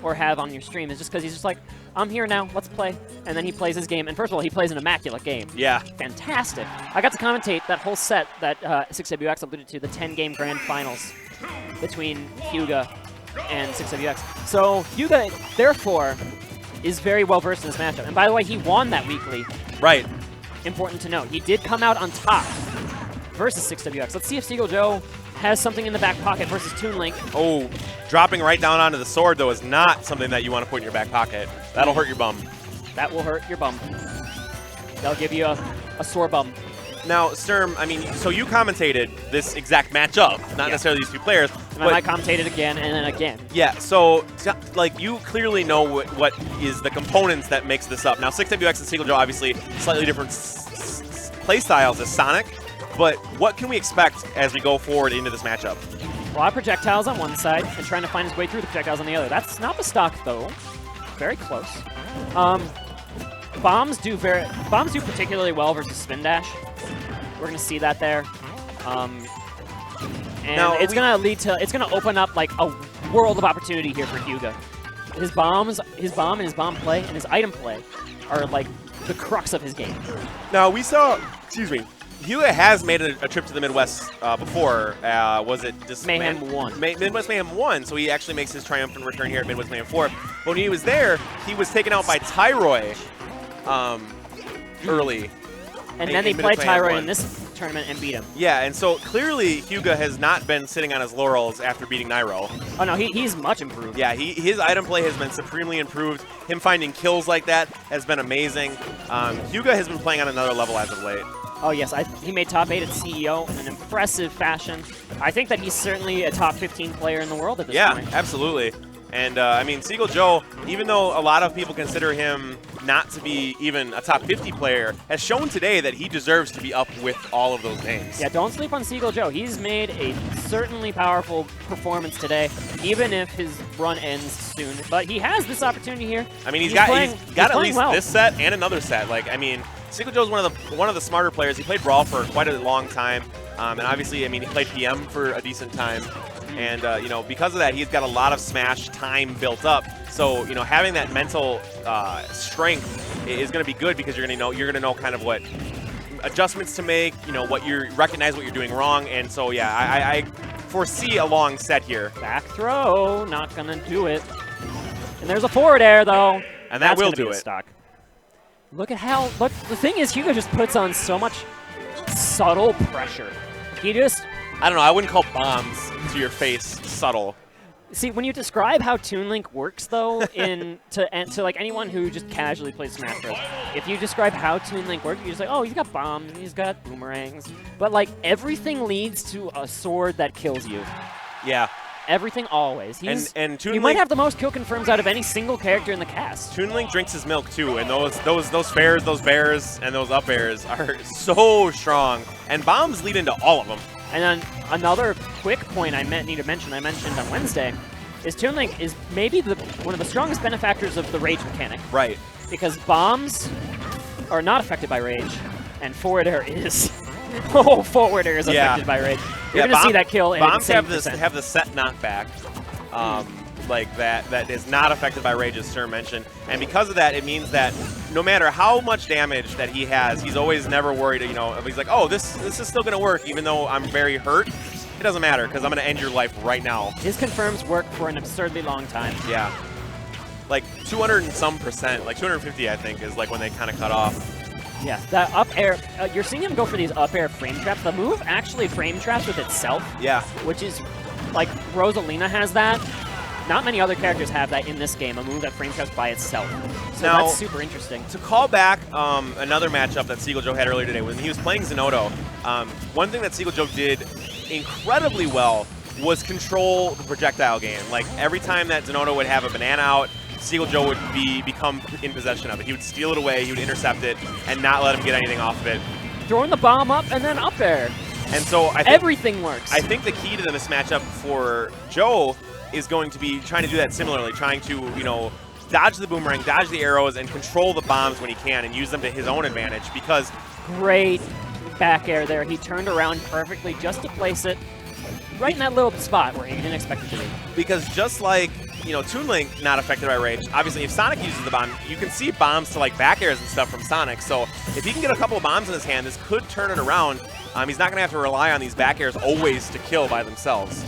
or have on your stream is just because he's just like, I'm here now, let's play. And then he plays his game, and first of all, he plays an immaculate game. Yeah. Fantastic. I got to commentate that whole set that 6WX alluded to, the 10-game grand finals between Hyuga and 6WX. So Hyuga, therefore, is very well versed in this matchup. And by the way, he won that weekly. Right. Important to note. He did come out on top versus 6WX. Let's see if Seagull Joe has something in the back pocket versus Toon Link. Oh, dropping right down onto the sword, though, is not something that you want to put in your back pocket. That'll hurt your bum. That will hurt your bum. They'll give you a sore bum. Now, Sturm, I mean, so you commentated this exact matchup, not necessarily these two players. And I commentated again and then again. Yeah, so, like, you clearly know what is the components that makes this up. Now, 6WX and Seagull Joe, obviously, slightly different play styles as Sonic, but what can we expect as we go forward into this matchup? A lot of projectiles on one side and trying to find his way through the projectiles on the other. That's not the stock, though. Very close. Bombs do particularly well versus Spin Dash. We're going to see that there. And now, it's going to lead to, it's going to open up like a world of opportunity here for Hyuga. His bomb and his bomb play and his item play are like the crux of his game. Now, we saw, excuse me, Hyuga has made a trip to the Midwest before. Was it just Mayhem 1? Midwest Mayhem 1, so he actually makes his triumphant return here at Midwest Mayhem 4. But when he was there, he was taken out by Tyroy early. And then they played Tyroy in this tournament and beat him. Yeah, and so clearly Hyuga has not been sitting on his laurels after beating Nairo. Oh no, he's much improved. Yeah, his item play has been supremely improved. Him finding kills like that has been amazing. Hyuga has been playing on another level as of late. Oh yes, he made top 8 at CEO in an impressive fashion. I think that he's certainly a top 15 player in the world at this point. Yeah, absolutely. And, I mean, Seagull Joe, even though a lot of people consider him not to be even a top 50 player, has shown today that he deserves to be up with all of those names. Yeah, don't sleep on Seagull Joe. He's made a certainly powerful performance today, even if his run ends soon. But he has this opportunity here. I mean, he's got at least this set and another set. Like, I mean, Seagull Joe's one of the smarter players. He played Brawl for quite a long time. And obviously, I mean, he played PM for a decent time. And, you know, because of that, he's got a lot of Smash time built up. So, you know, having that mental strength is going to be good because you're going to know kind of what adjustments to make, you know, recognize what you're doing wrong. And so, yeah, I foresee a long set here. Back throw, not going to do it. And there's a forward air, though. And that will do it. Stock. Look at how, the thing is, Hyuga just puts on so much subtle pressure. He just... I don't know, I wouldn't call bombs to your face subtle. See, when you describe how Toon Link works, though, to like anyone who just casually plays Smash Bros., if you describe how Toon Link works, you're just like, oh, he's got bombs, he's got boomerangs. But, like, everything leads to a sword that kills you. Yeah. Everything always. And Toon Link might have the most kill confirms out of any single character in the cast. Toon Link drinks his milk too, and those fairs, those bears, and those up airs are so strong. And bombs lead into all of them. And then another quick point I need to mention, I mentioned on Wednesday, is Toon Link is maybe one of the strongest benefactors of the rage mechanic. Right. Because bombs are not affected by rage, and forward air is. Oh, forward air is affected by rage. You're going to see that kill in bombs have the set knockback, like that is not affected by rage, as Sir mentioned. And because of that, it means that no matter how much damage that he has, he's always never worried, you know, he's like, oh, this is still going to work, even though I'm very hurt. It doesn't matter, because I'm going to end your life right now. His confirms work for an absurdly long time. Yeah. Like 200 and some %, like 250, I think, is like when they kind of cut off. Yeah, that up air, you're seeing him go for these up air frame traps. The move actually frame traps with itself. Yeah. Which is, like, Rosalina has that. Not many other characters have that in this game, a move that frame traps by itself. So now, that's super interesting. To call back another matchup that Seagull Joe had earlier today, when he was playing Zenotto, one thing that Seagull Joe did incredibly well was control the projectile game. Like, every time that Zenotto would have a banana out, Seagull Joe would become in possession of it. He would steal it away, he would intercept it, and not let him get anything off of it. Throwing the bomb up and then up air. And so I think everything works. I think the key to this matchup for Joe is going to be trying to do that similarly, trying to, you know, dodge the boomerang, dodge the arrows, and control the bombs when he can and use them to his own advantage because... Great back air there. He turned around perfectly just to place it right in that little spot where he didn't expect it to be. Because just like you know, Toon Link not affected by rage. Obviously, if Sonic uses the bomb, you can see bombs to like back airs and stuff from Sonic. So if he can get a couple of bombs in his hand, this could turn it around. He's not going to have to rely on these back airs always to kill by themselves.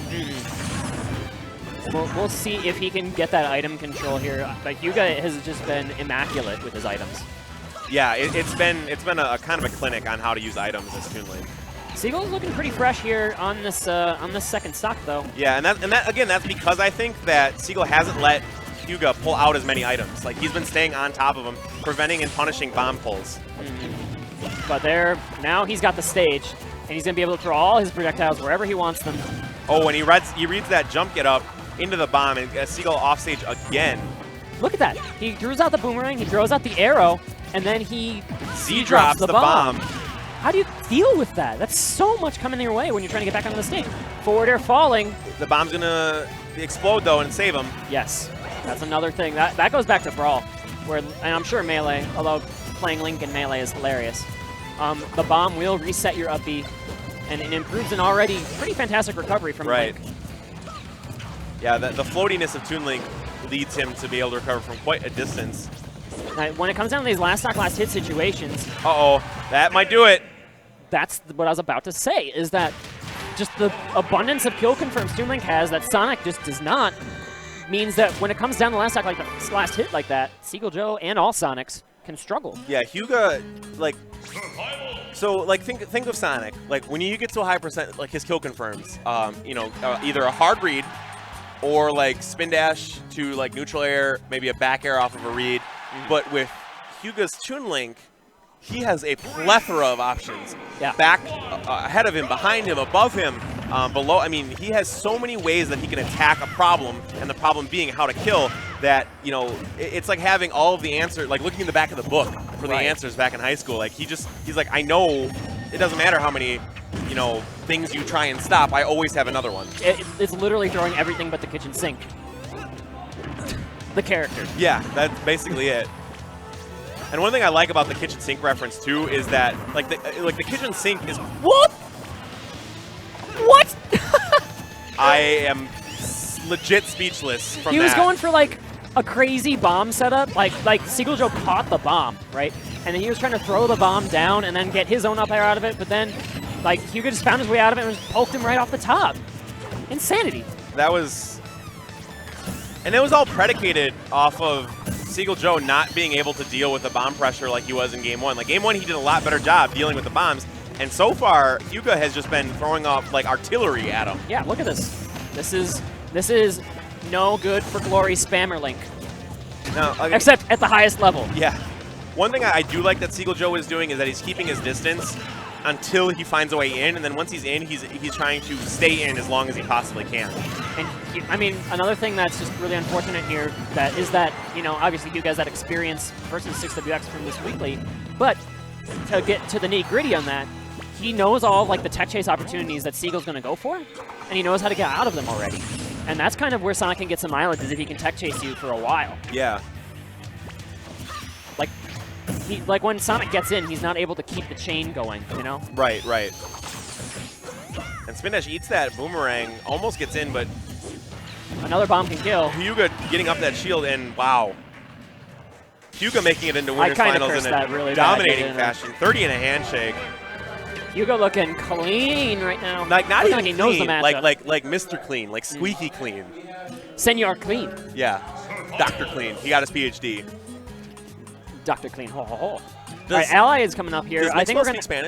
We'll see if he can get that item control here. But Hyuga has just been immaculate with his items. Yeah, it's been a kind of a clinic on how to use items as Toon Link. Seagull's looking pretty fresh here on this second stock though. Yeah, and that again, that's because I think that Seagull hasn't let Hyuga pull out as many items. Like he's been staying on top of him, preventing and punishing bomb pulls. But now he's got the stage, and he's gonna be able to throw all his projectiles wherever he wants them. Oh, and he reads that jump get up into the bomb, and Seagull off stage again. Look at that! He throws out the boomerang, he throws out the arrow, and then he Z-drops the bomb. How do you deal with that? That's so much coming your way when you're trying to get back onto the stage. Forward air falling. The bomb's gonna explode though and save him. Yes, that's another thing. That goes back to Brawl, and I'm sure Melee, although playing Link in Melee is hilarious. The bomb will reset your up B, and it improves an already pretty fantastic recovery from Link. Yeah, the floatiness of Toon Link leads him to be able to recover from quite a distance. Now, when it comes down to these last stock, last hit situations... that might do it. That's what I was about to say, is that just the abundance of kill confirms Toon Link has that Sonic just does not, means that when it comes down to last stock, like the last hit like that, Seagull Joe and all Sonics can struggle. Yeah, Hyuga, like... So, like, think of Sonic. Like, when you get to a high percent, like, his kill confirms, you know, either a hard read or, like, spin dash to, like, neutral air, maybe a back air off of a read. But with Hyuga's Toon Link, he has a plethora of options. Yeah. Back, ahead of him, behind him, above him, below. I mean, he has so many ways that he can attack a problem, and the problem being how to kill, that, you know, it's like having all of the answers, like looking in the back of the book for the answers back in high school. Like, he's like, I know it doesn't matter how many, you know, things you try and stop, I always have another one. It's literally throwing everything but the kitchen sink. The character. Yeah, that's basically it. And one thing I like about the kitchen sink reference too is that like the kitchen sink is what? I am legit speechless from that. He was going for like a crazy bomb setup, like Seagull Joe caught the bomb, right? And then he was trying to throw the bomb down and then get his own up air out of it, but then like Hyuga just found his way out of it and just poked him right off the top. Insanity. That was, and it was all predicated off of Seagull Joe not being able to deal with the bomb pressure like he was in Game 1. Like, Game 1, he did a lot better job dealing with the bombs, and so far, Hyuga has just been throwing off, like, artillery at him. Yeah, look at this. This is no good for glory spammer Link. No, okay. Except at the highest level. Yeah. One thing I do like that Seagull Joe is doing is that he's keeping his distance until he finds a way in, and then once he's in, he's trying to stay in as long as he possibly can. And I mean, another thing that's just really unfortunate here is that, you know, obviously Hyuga has that experience versus 6WX from this weekly, but to get to the nitty-gritty on that, he knows all like the tech chase opportunities that Seagull's going to go for, and he knows how to get out of them already. And that's kind of where Sonic can get some mileage, is if he can tech chase you for a while. Yeah. Like when Sonic gets in, he's not able to keep the chain going, you know? Right. And Spin Dash eats that boomerang, almost gets in, but another bomb can kill. Hyuga getting up that shield, and wow. Hyuga making it into Winners Finals in a really dominating fashion. 30 in a handshake. Hyuga looking clean right now. Like, not even like he clean, knows the matchup. like Mr. Clean, like squeaky clean. Senor Clean. Yeah, Dr. Clean. He got his PhD. Dr. Clean. Ho, ho, ho. All right, Ally is coming up here. I think we're going to...